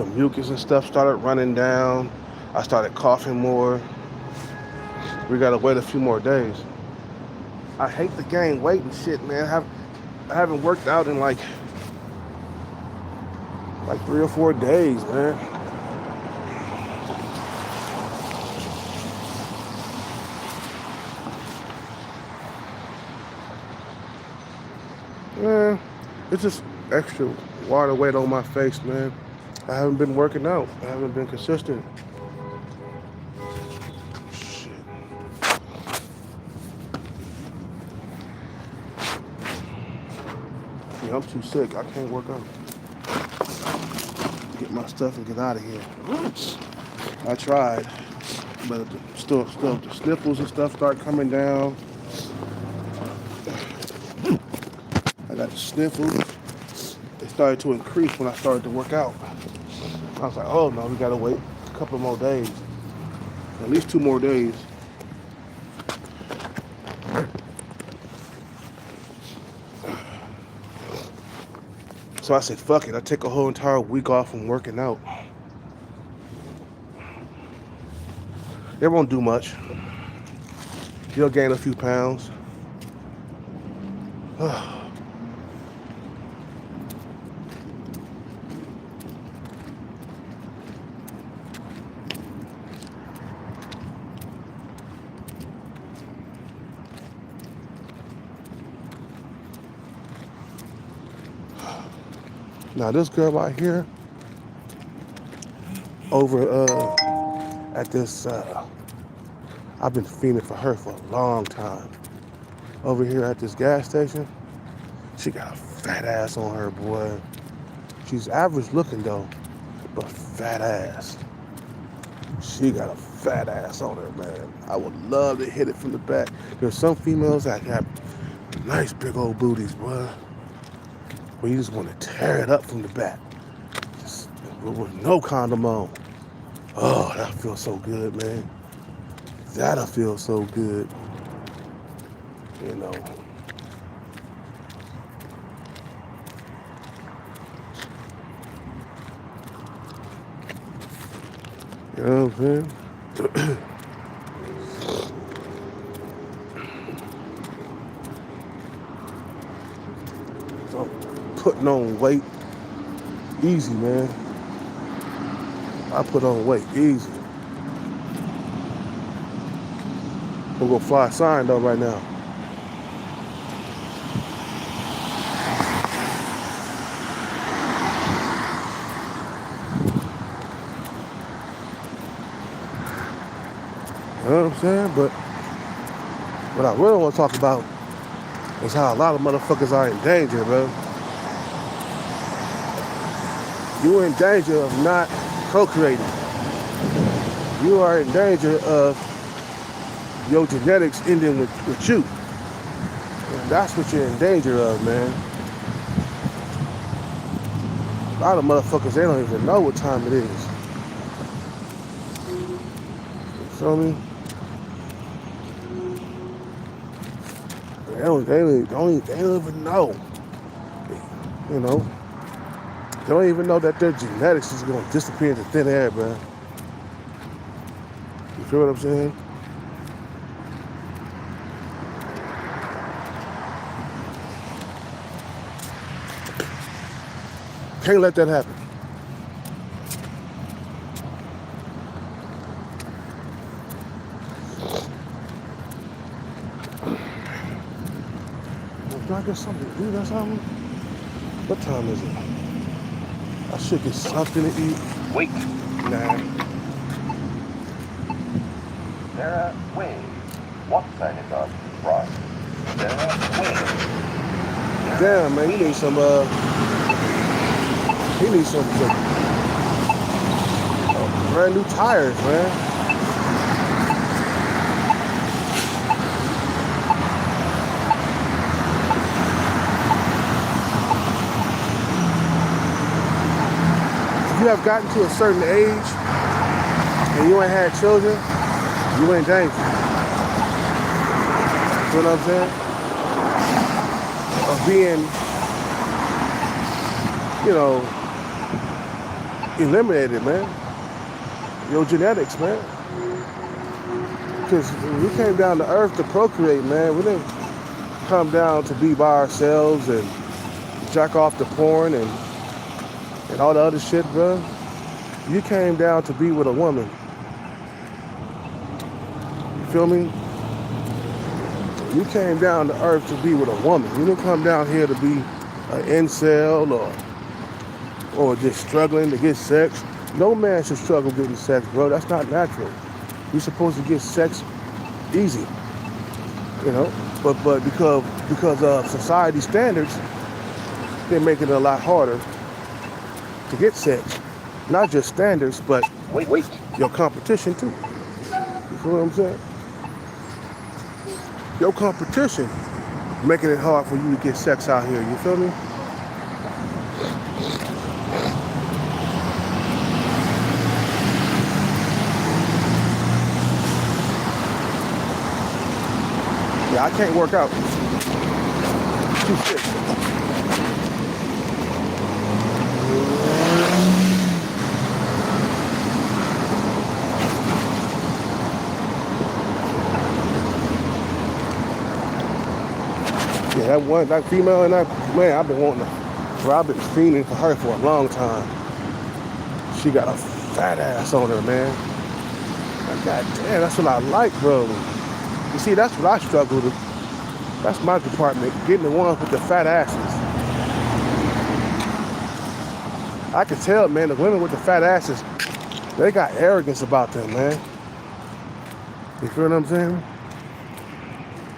The mucus and stuff started running down. I started coughing more. We gotta wait a few more days. I hate to gain weight and shit, man. I haven't worked out in like 3 or 4 days, man. Man, it's just extra water weight on my face, man. I haven't been working out. I haven't been consistent. Shit. Yeah, I'm too sick. I can't work out. Get my stuff and get out of here. I tried, but still, the sniffles and stuff start coming down. I got the sniffles. They started to increase when I started to work out. I was like, oh no, we gotta wait a couple more days. At least 2 more days. So I said, fuck it. I take a whole entire week off from working out. It won't do much. You'll gain a few pounds. Now this girl right here, over at this, I've been fiending for her for a long time. Over here at this gas station, she got a fat ass on her, boy. She's average looking though, but fat ass. She got a fat ass on her, man. I would love to hit it from the back. There's some females that have nice big old booties, boy. Where you just want to tear it up from the back. Just with no condom on. Oh, that feels so good, man. That'll feel so good. You know. You know what I'm saying? So, putting on weight easy, man. I put on weight easy. We're gonna fly a sign though right now. You know what I'm saying? But what I really want to talk about is how a lot of motherfuckers are in danger, bro. You're in danger of not procreating. You are in danger of your genetics ending with you. And that's what you're in danger of, man. A lot of motherfuckers, they don't even know what time it is. You feel me? They don't even know. You know? They don't even know that their genetics is gonna disappear into thin air, bro. You feel what I'm saying? Can't let that happen. Do I get something to eat or something? What time is it? I should get something to eat. Wait. Nah. Sarah Wing. What sign is up? Right. Sarah Wing. Damn, man, he needs some brand new tires, man. If you have gotten to a certain age and you ain't had children, you in danger. You know what I'm saying? Of being, you know, eliminated, man. Your genetics, man. Because we came down to earth to procreate, man. We didn't come down to be by ourselves and jack off the porn and all the other shit, bro. You came down to be with a woman. You feel me? You came down to earth to be with a woman. You didn't come down here to be an incel or just struggling to get sex. No man should struggle getting sex, bro. That's not natural. You're supposed to get sex easy, you know. But because of society standards, they're making it a lot harder to get sex. Not just standards, but Wait. your competition too. You feel what I'm saying? Your competition making it hard for you to get sex out here. You feel me? Yeah, I can't work out. Too sick. Yeah, that female and that man, I've been wanting to, bro, I've been fiending for her for a long time. She got a fat ass on her, man. Like, God damn, that's what I like, bro. You see, that's what I struggle with. That's my department, getting the ones with the fat asses. I can tell, man, the women with the fat asses, they got arrogance about them, man. You feel what I'm saying?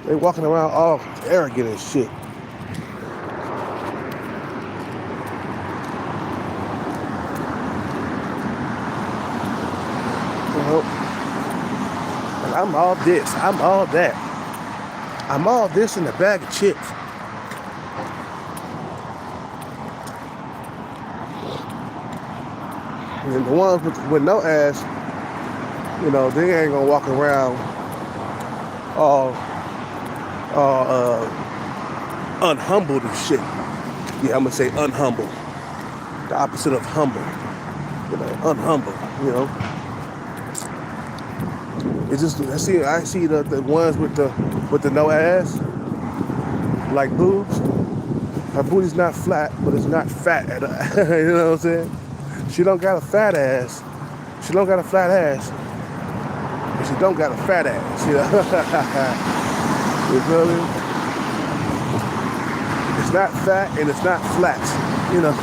They walking around all arrogant and shit. You know? And I'm all this, I'm all that. I'm all this in a bag of chips. And the ones with no ass, you know, they ain't gonna walk around all unhumbled and shit. Yeah, I'm gonna say unhumbled. The opposite of humble. You know, unhumbled, you know. It's just I see the ones with the no ass, like boobs. Her booty's not flat, but it's not fat at all. You know what I'm saying? She don't got a fat ass. She don't got a flat ass. But she don't got a fat ass. You know? You feel me? It's not fat and it's not flat. You know?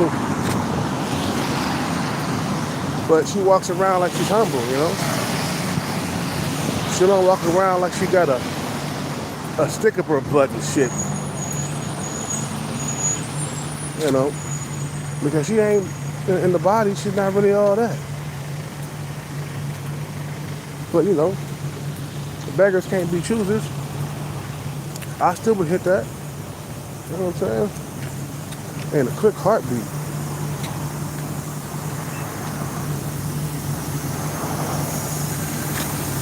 But she walks around like she's humble, you know? She don't walk around like she got a stick up her butt and shit. You know? Because she ain't, in the body, she's not really all that. But, you know, the beggars can't be choosers. I still would hit that. You know what I'm saying? And a quick heartbeat.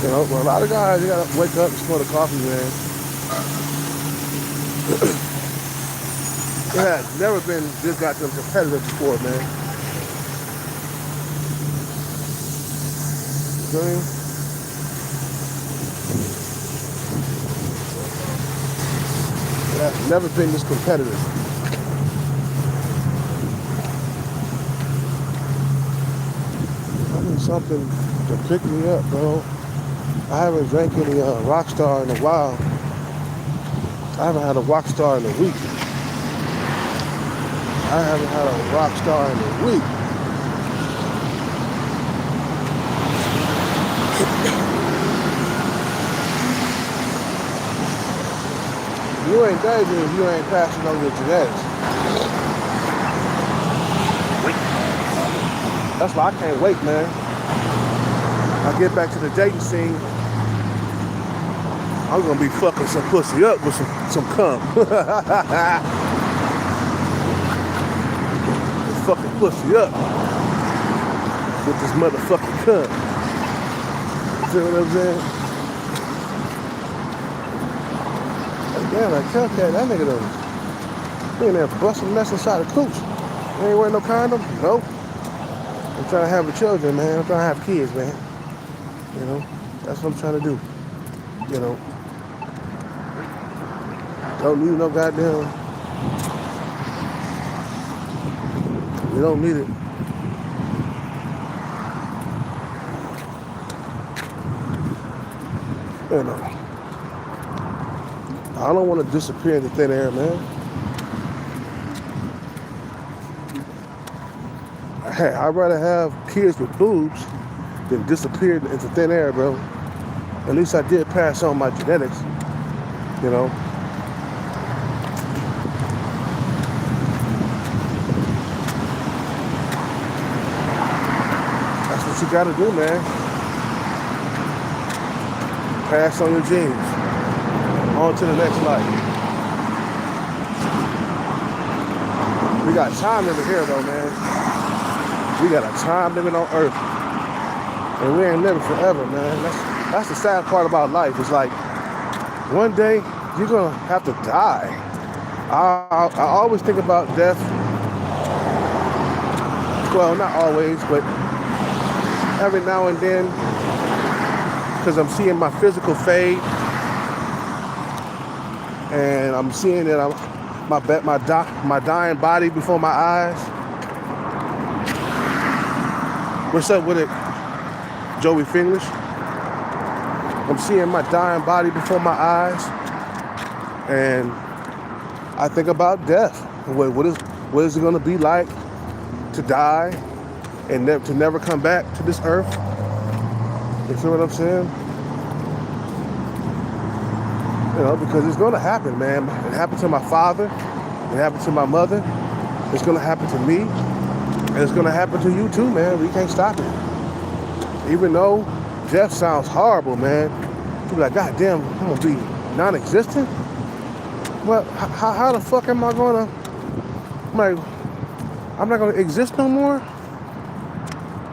You know, but a lot of guys, you gotta wake up and smell the coffee, man. It has never been this goddamn competitive before, man. You know what I mean? It has never been this competitive. I need something to pick me up, bro. I haven't drank any Rockstar in a while. I haven't had a Rockstar in a week. I haven't had a Rockstar in a week. You ain't dangerous if you ain't passing on your genetics. That's why I can't wait, man. I get back to the dating scene. I'm gonna be fucking some pussy up with some cum. Fucking pussy up with this motherfucking cum. You feel what I'm saying? Damn, that Hellcat, that nigga done been there busting nuts inside the cooch. You ain't wearing no condom? Nope. I'm trying to have children, man. I'm trying to have kids, man. You know, that's what I'm trying to do. You know, don't need no goddamn. We don't need it. You know, I don't want to disappear into thin air, man. Hey, I'd rather have kids with boobs than disappear into thin air, bro. At least I did pass on my genetics, you know. That's what you gotta do, man. Pass on your genes. On to the next life. We got time limit here, though, man. We got a time limit on Earth. And we ain't living forever, man. That's the sad part about life. It's like, one day, you're gonna have to die. I always think about death. Well, not always, but every now and then, because I'm seeing my physical fade, and I'm seeing that my dying body before my eyes. What's up with it, Joey Finglish? I'm seeing my dying body before my eyes, and I think about death. What is it going to be like to die and to never come back to this earth? You feel what I'm saying? You know, because it's going to happen, man. It happened to my father. It happened to my mother. It's going to happen to me. And it's going to happen to you too, man. We can't stop it. Even though death sounds horrible, man. People be like, God damn, I'm going to be non-existent? Well, how the fuck am I going to... I'm not going to exist no more?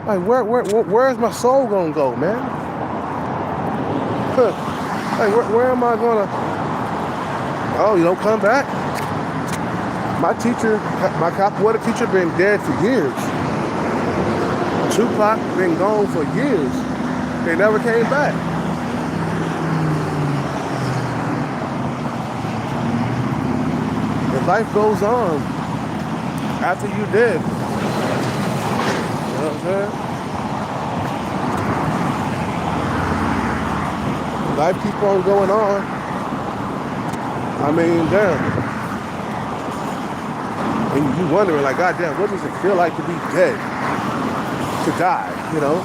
Like, where's my soul going to go, man? Like, where am I going to... Oh, you don't come back? My teacher, my capoeira teacher, been dead for years. Tupac been gone for years. They never came back. And life goes on after you're dead. You know what I'm saying? Life keeps on going on. I mean, damn. And you wondering, like, God damn, what does it feel like to be dead? To die, you know?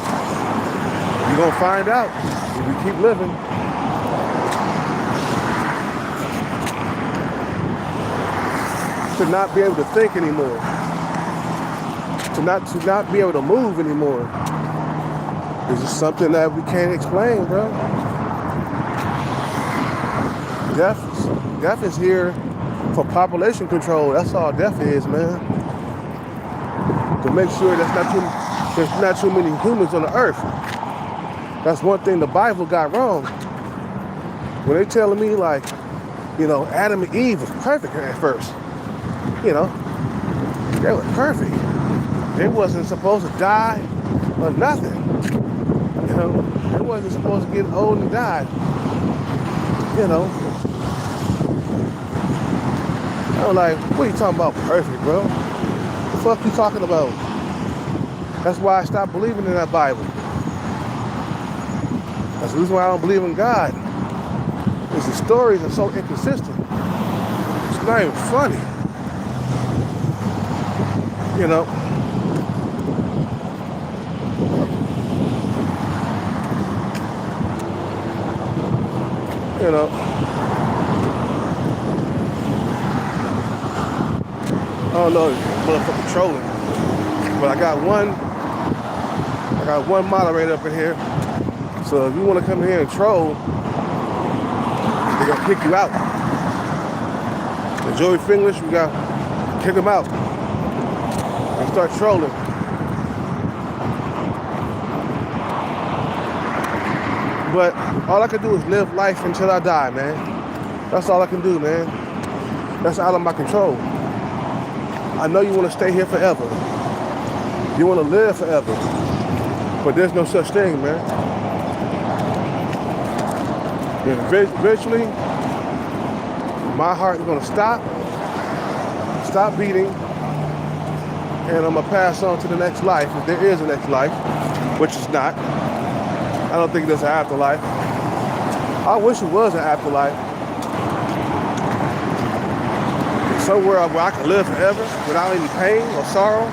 You're gonna find out if you keep living. To not be able to think anymore. To not be able to move anymore. It's just something that we can't explain, bro. Death is here for population control. That's all death is, man. To make sure there's not too many humans on the earth. That's one thing the Bible got wrong. When they telling me, like, you know, Adam and Eve was perfect at first. You know, they were perfect. They wasn't supposed to die or nothing. You know, they wasn't supposed to get old and die. You know. I'm like, what are you talking about perfect, bro? What the fuck you talking about? That's why I stopped believing in that Bible. That's the reason why I don't believe in God. Because the stories are so inconsistent. It's not even funny. You know. You know. I don't know, motherfucking trolling. But I got one moderator up in here. So if you want to come in here and troll, they're gonna kick you out. And Joey Finglish, we gotta kick him out and start trolling. But all I can do is live life until I die, man. That's all I can do, man. That's out of my control. I know you want to stay here forever. You want to live forever, but there's no such thing, man. And eventually, my heart is gonna stop beating, and I'm gonna pass on to the next life, if there is a next life, which is not. I don't think there's an afterlife. I wish it was an afterlife. Somewhere where I could live forever without any pain or sorrow,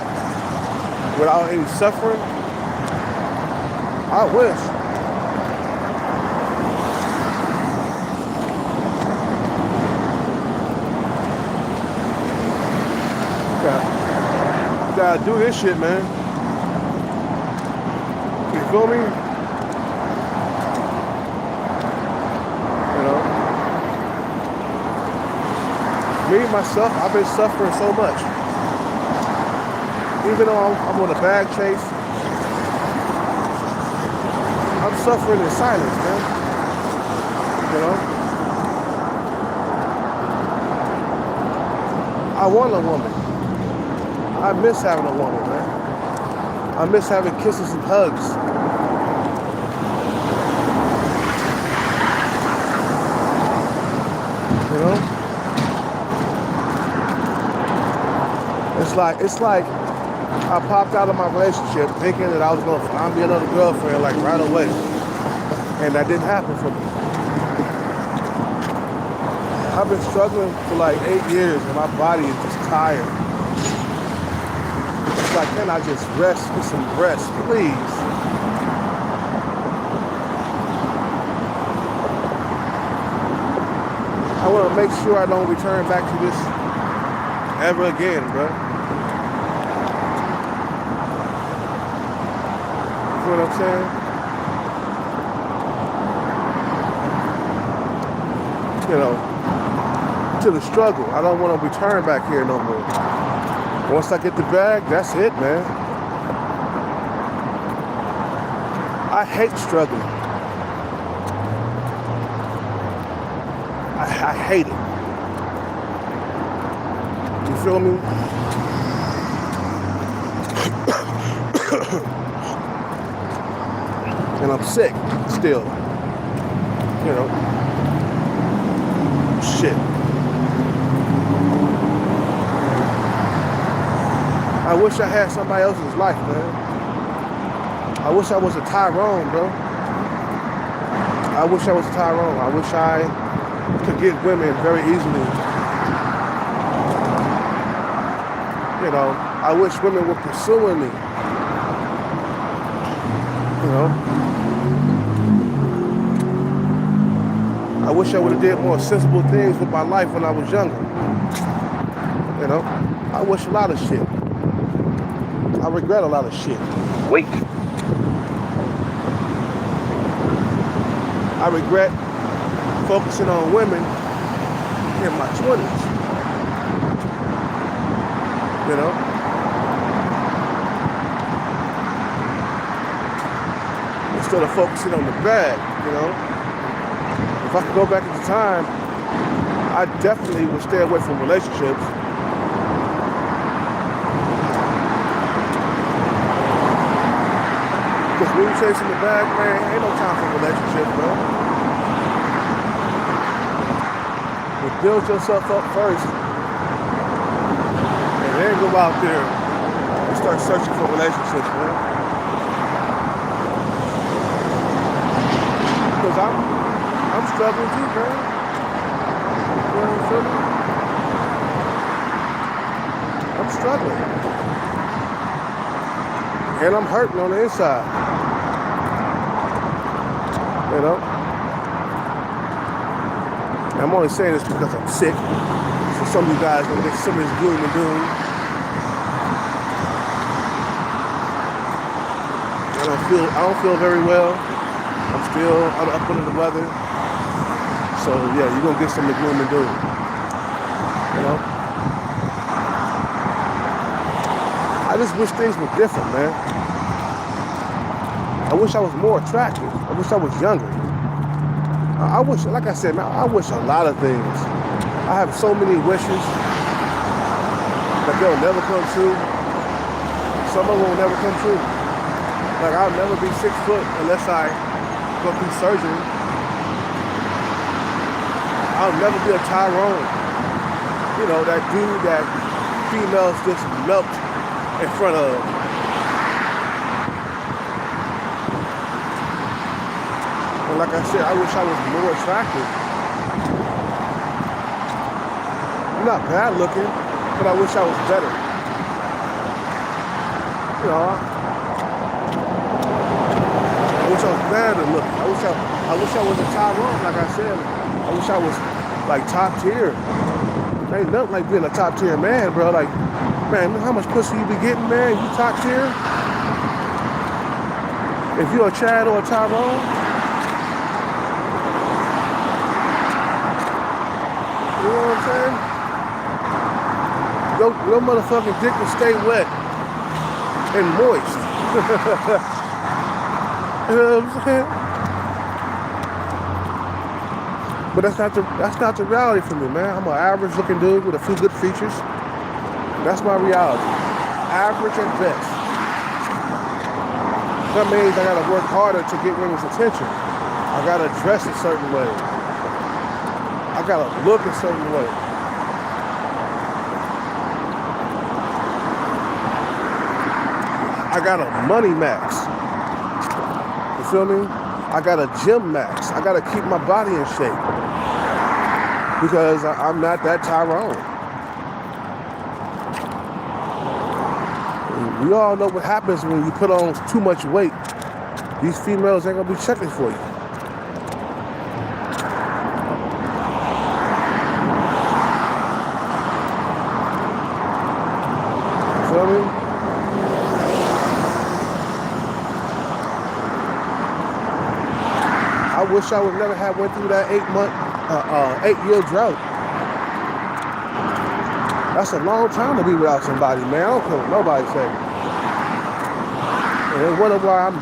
without any suffering. I wish. Gotta do this shit, man. You feel me? You know? Me, myself, I've been suffering so much. Even though I'm on a bag chase, I'm suffering in silence, man. You know? I want a woman. I miss having a woman, man. I miss having kisses and hugs. You know? It's like I popped out of my relationship thinking that I was gonna find me another girlfriend like right away. And that didn't happen for me. I've been struggling for like 8 years and my body is just tired. It's like, can I just rest, get some rest, please? I want to make sure I don't return back to this ever again, bro. You know what I'm saying? You know, to the struggle. I don't want to return back here no more. Once I get the bag, that's it, man. I hate struggling. I hate it. You feel me? And I'm sick still. You know. Shit. I wish I had somebody else's life, man. I wish I was a Tyrone, bro. I wish I was a Tyrone. I wish I could get women very easily. You know, I wish women were pursuing me. You know. I wish I would have did more sensible things with my life when I was younger. You know, I wish a lot of shit. I regret a lot of shit. Wait. I regret focusing on women in my 20s. You know? Instead of focusing on the bag, you know? If I could go back at the time, I definitely would stay away from relationships. Because when you chasing the bag, man, ain't no time for relationships, bro. You build yourself up first, and then go out there and start searching for relationships, man. Because I'm struggling too, man. You know what I'm saying? I'm struggling. And I'm hurting on the inside. You know? And I'm only saying this because I'm sick. So some of you guys gonna get some of this gloom and doom. I don't feel very well. I'm still up under the weather. So yeah, you're gonna get some of the gloom and doom. You know? I just wish things were different, man. I wish I was more attractive. I wish I was younger. I wish, like I said, man, I wish a lot of things. I have so many wishes that they'll never come true. So some of them will never come true. Like, I'll never be 6 foot unless I go through surgery. I'll never be a Tyrone. You know, that dude that females just melt in front of. And like I said, I wish I was more attractive. I'm not bad looking, but I wish I was better. You know, I wish I was better looking. I wish I was a Tyrone, like I said. I wish I was like top tier. Ain't nothing like being a top tier man, bro. Like, man, how much pussy you be getting, man? You top tier? If you're a Chad or a Tyrone, you know what I'm saying? Your motherfucking dick will stay wet and moist. You know what I'm saying? But that's not the reality for me, man. I'm an average looking dude with a few good features. That's my reality. Average at best. That means I gotta work harder to get women's attention. I gotta dress a certain way. I gotta look a certain way. I got a money max. You feel me? I got a gym max. I gotta keep my body in shape. Because I'm not that Tyrone. We all know what happens when you put on too much weight. These females ain't gonna be checking for you. You feel me? I wish I would never have went through that 8-year drought. That's a long time to be without somebody, man. I don't care what nobody say. And they wonder why I'm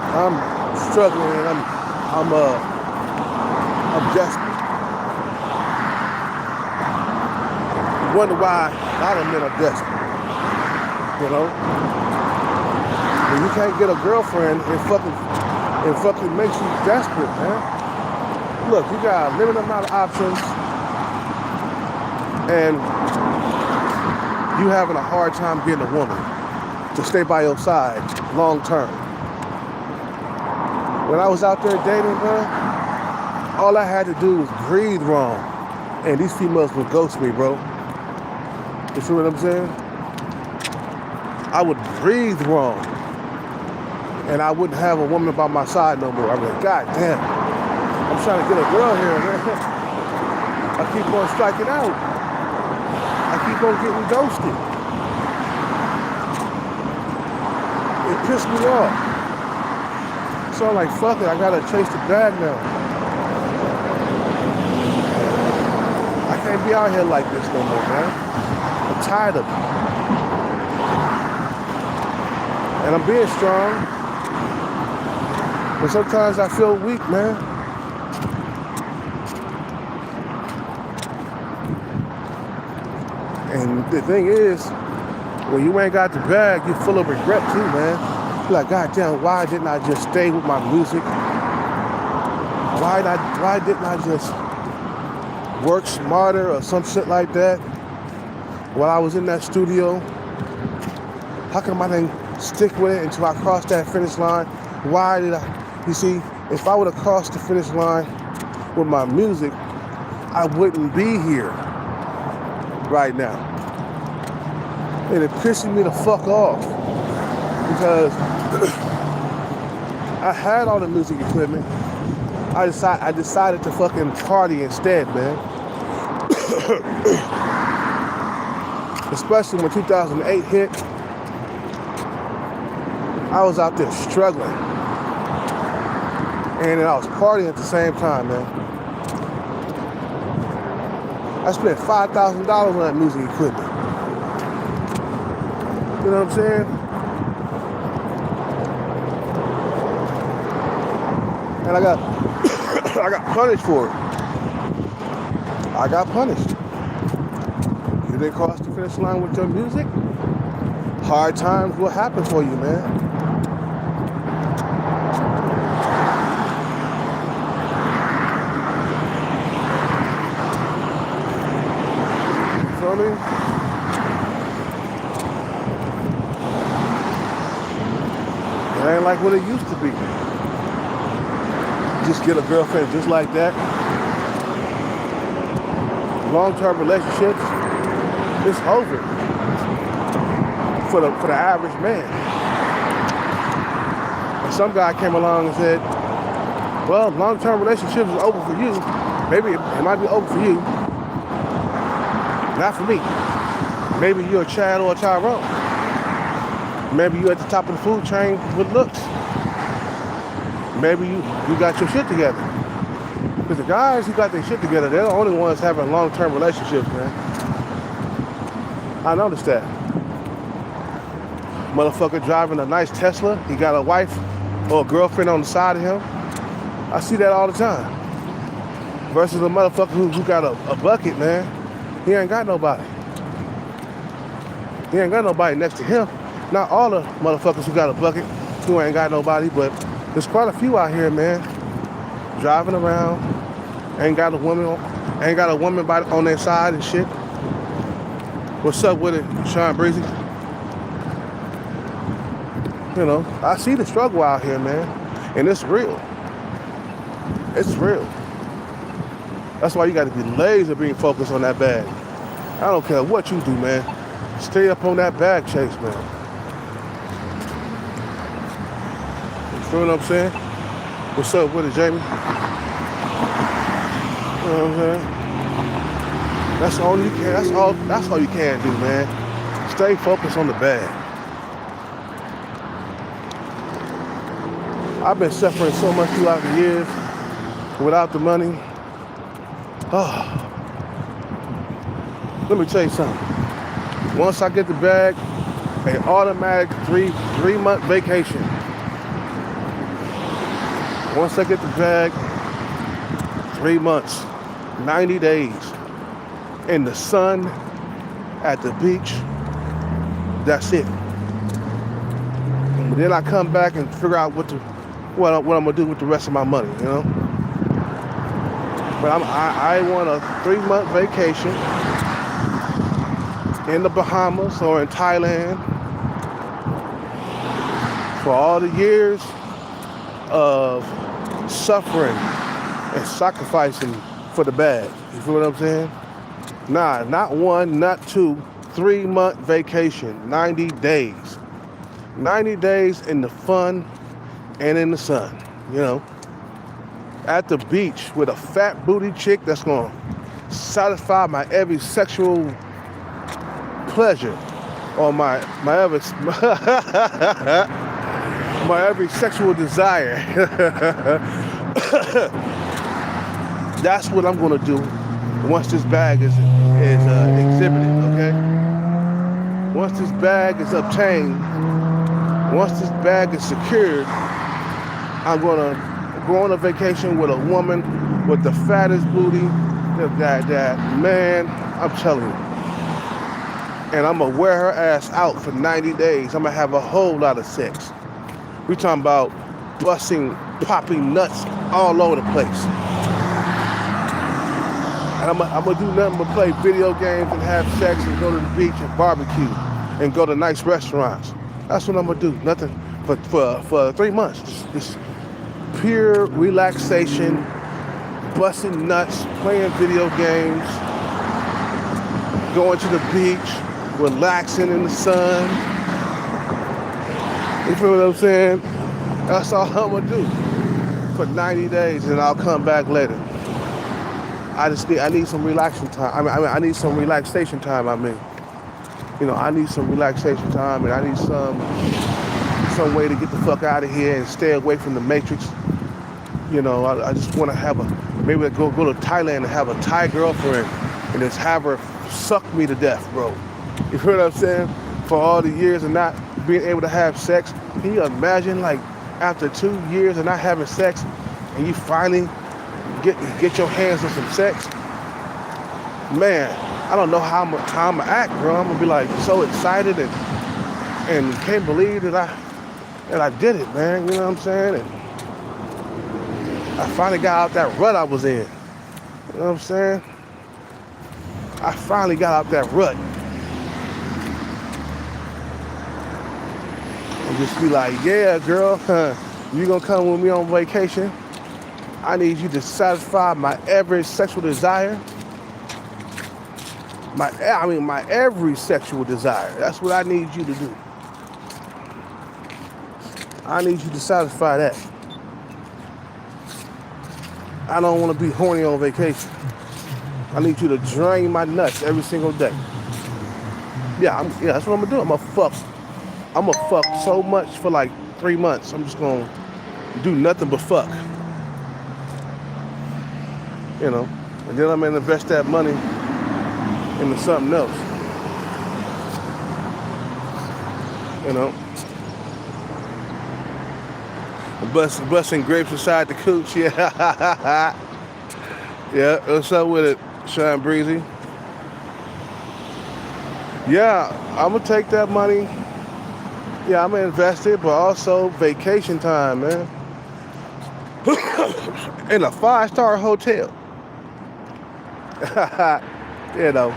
struggling and I'm desperate. You wonder why a lot of men are desperate. You know? When you can't get a girlfriend, it fucking makes you desperate, man. Look, you got a limited amount of options, and you having a hard time getting a woman to stay by your side long term. When I was out there dating, bro, all I had to do was breathe wrong, and these females would ghost me, bro. You see what I'm saying? I would breathe wrong, and I wouldn't have a woman by my side no more. I'd be like, God damn, I'm trying to get a girl here, man. I keep on striking out. I keep on getting ghosted. It pissed me off. So I'm like, fuck it, I gotta chase the bag now. I can't be out here like this no more, man. I'm tired of it. And I'm being strong. But sometimes I feel weak, man. And the thing is, when you ain't got the bag, you're full of regret too, man. You're like, God damn, why didn't I just stay with my music? Why didn't I just work smarter or some shit like that while I was in that studio? How come I didn't stick with it until I crossed that finish line? Why did I? You see, if I would have crossed the finish line with my music, I wouldn't be here right now. And it pissed me the fuck off because I had all the music equipment. I decided to fucking party instead, man. Especially when 2008 hit, I was out there struggling. And then I was partying at the same time, man. I spent $5,000 on that music equipment. You know what I'm saying? And I got punished for it. I got punished. You didn't cross the finish line with your music? hard times will happen for you, man. You feel me? It ain't like what it used to be. Just get a girlfriend just like that. Long-term relationships, it's over for the average man. And some guy came along and said, well, long-term relationships is over for you. Maybe it might be over for you. Not for me. Maybe you're a Chad or a Tyrone. Maybe you're at the top of the food chain with looks. Maybe you got your shit together. Because the guys who got their shit together, they're the only ones having long-term relationships, man. I noticed that. Motherfucker driving a nice Tesla, he got a wife or a girlfriend on the side of him. I see that all the time. Versus a motherfucker who got a bucket, man. He ain't got nobody. He ain't got nobody next to him. Not all the motherfuckers who got a bucket who ain't got nobody, but there's quite a few out here, man. Driving around, ain't got a woman on their side and shit. What's up with it, Sean Breezy? You know, I see the struggle out here, man, and it's real. It's real. That's why you got to be laser being focused on that bag. I don't care what you do, man. Stay up on that bag chase, man. You feel what I'm saying? What's up with it, Jamie? You know what I'm saying? That's all you can. That's all you can do, man. Stay focused on the bag. I've been suffering so much throughout the years without the money. Oh. Let me tell you something. Once I get the bag, an automatic three-month vacation. Once I get the bag, 3 months, 90 days in the sun, at the beach. That's it. And then I come back and figure out what I'm gonna do with the rest of my money, you know. But I want a 3-month vacation in the Bahamas or in Thailand for all the years of suffering and sacrificing for the bag. You feel what I'm saying? Nah, not 1, not 2, 3-month vacation, 90 days. 90 days in the fun and in the sun, you know. At the beach with a fat booty chick that's gonna satisfy my every sexual pleasure or my every sexual desire. That's what I'm gonna do once this bag is exhibited, okay? Once this bag is obtained, once this bag is secured, I'm gonna go on a vacation with a woman with the fattest booty, that man, I'm telling you. And I'm gonna wear her ass out for 90 days. I'm gonna have a whole lot of sex. We talking about busting, popping nuts all over the place. And I'm gonna do nothing but play video games and have sex and go to the beach and barbecue and go to nice restaurants. That's what I'm gonna do. Nothing for 3 months. Just pure relaxation, busting nuts, playing video games, going to the beach, relaxing in the sun. You feel what I'm saying? That's all I'm gonna do for 90 days, and I'll come back later. I need some relaxation time. I need some relaxation time. You know, I need some relaxation time, and I need some way to get the fuck out of here and stay away from the Matrix. You know, I just want to have maybe I go to Thailand and have a Thai girlfriend and just have her suck me to death, bro. You hear what I'm saying? For all the years of not being able to have sex. Can you imagine, like, after 2 years of not having sex and you finally get your hands on some sex? Man, I don't know how I'm gonna act, bro. I'm gonna be like so excited and And can't believe that I did it, man. You know what I'm saying? And I finally got out that rut I was in. You know what I'm saying? I finally got out that rut. And just be like, yeah, girl, you gonna come with me on vacation? I need you to satisfy my every sexual desire. My every sexual desire. That's what I need you to do. I need you to satisfy that. I don't want to be horny on vacation. I need you to drain my nuts every single day. Yeah, that's what I'm gonna do. I'm gonna fuck so much for like 3 months. I'm just gonna do nothing but fuck. You know, and then I'm gonna invest that money into something else. You know, busting grapes inside the cooch. Yeah, yeah. What's up with it, Sean Breezy? Yeah, I'm gonna take that money. Yeah, I'm gonna invest it, but also vacation time, man. In a 5-star hotel. You know.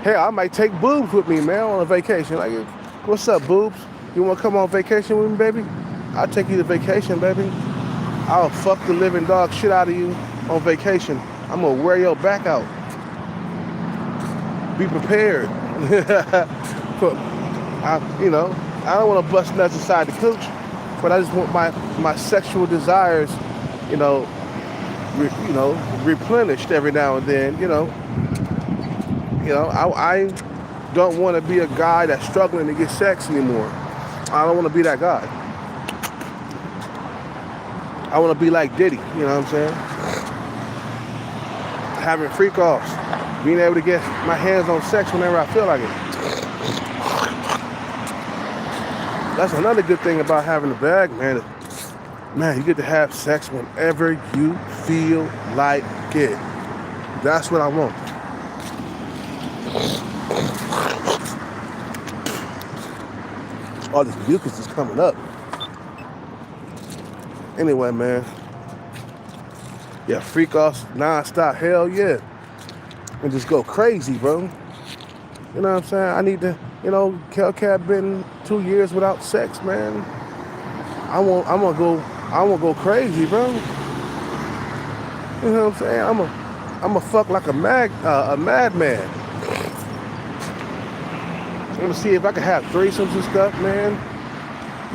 Hell, I might take Boobs with me, man, on a vacation. Like, what's up, Boobs? You wanna come on vacation with me, baby? I'll take you to vacation, baby. I'll fuck the living dog shit out of you on vacation. I'm gonna wear your back out. Be prepared. You know, I don't want to bust nuts inside the cooch, but I just want my sexual desires, you know, replenished every now and then. You know, I don't want to be a guy that's struggling to get sex anymore. I don't want to be that guy. I want to be like Diddy. You know what I'm saying? Having freak offs, being able to get my hands on sex whenever I feel like it. That's another good thing about having a bag, man. Man, you get to have sex whenever you feel like it. That's what I want. All this mucus is coming up. Anyway, man. Yeah, freak offs, non-stop, hell yeah. And just go crazy, bro. You know what I'm saying? I need to, Kel-Cat been 2 years without sex, man. I'm gonna go crazy, bro. You know what I'm saying? I'm gonna fuck like a madman. I'm gonna see if I can have threesomes and stuff, man.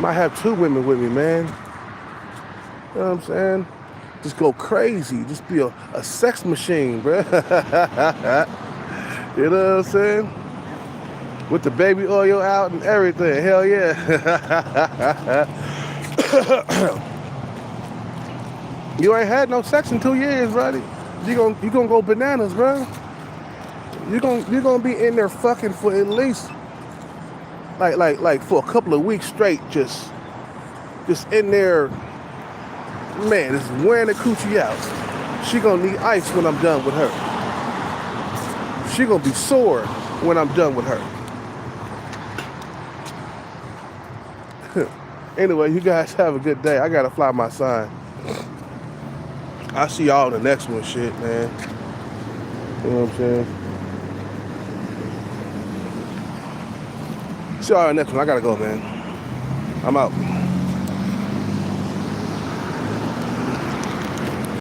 Might have 2 women with me, man. You know what I'm saying? Just go crazy. Just be a sex machine, bro. You know what I'm saying? With the baby oil out and everything. Hell yeah. You ain't had no sex in 2 years, buddy. You gonna go bananas, bro. You gonna be in there fucking for at least like for a couple of weeks straight, just in there. Man, just wearing the coochie out. She gonna need ice when I'm done with her. She gonna be sore when I'm done with her. Anyway, you guys have a good day. I gotta fly my sign. I'll see y'all in the next one, shit, man. You know what I'm saying? See y'all in the next one. I gotta go, man. I'm out.